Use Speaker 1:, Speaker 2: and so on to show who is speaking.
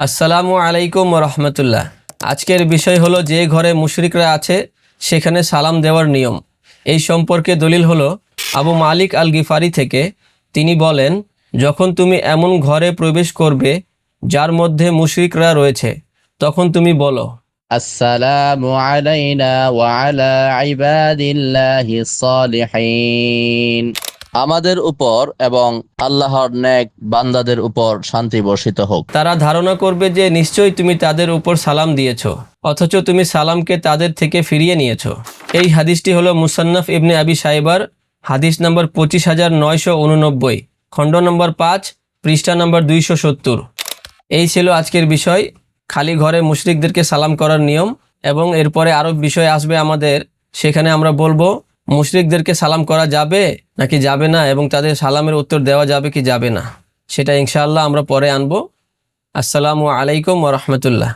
Speaker 1: আসসালামু আলাইকুম রহমতুল্লাহ। আজকের বিষয় হলো যে ঘরে মুশরিকরা আছে সেখানে সালাম দেওয়ার নিয়ম। এই সম্পর্কে দলিল হলো আবু মালিক আল গিফারি থেকে। তিনি বলেন, যখন তুমি এমন ঘরে প্রবেশ করবে যার মধ্যে মুশরিকরা রয়েছে, তখন তুমি বলো,
Speaker 2: আসসালামু আলাইনা ওয়া আলা ইবাদিল্লাহিস সালিহিন। আমাদের উপর এবং আল্লাহর নেক বান্দাদের উপর শান্তি বর্ষিত হোক।
Speaker 1: তারা ধারণা করবে যে নিশ্চয়ই তুমি তাদের উপর সালাম দিয়েছো, অথচ তুমি সালামকে তাদের থেকে ফিরিয়ে নিয়েছো। এই হাদিসটি হলো মুসান্নাফ ইবনে আবি সাইবার, হাদিস নম্বর 25,989, খণ্ড নম্বর 5, পৃষ্ঠা নম্বর 270। এই ছিল আজকের বিষয়, খালি ঘরে মুশরিকদেরকে সালাম করার নিয়ম। এবং এরপরে আরও বিষয় আসবে আমাদের, সেখানে আমরা বলবো মুশরিকদেরকে সালাম করা যাবে নাকি যাবে না, এবং তাদের সালামের উত্তর দেওয়া যাবে কি যাবে না, সেটা ইনশাআল্লাহ আমরা পরে আনবো। আসসালামু আলাইকুম ওয়া রাহমাতুল্লাহ।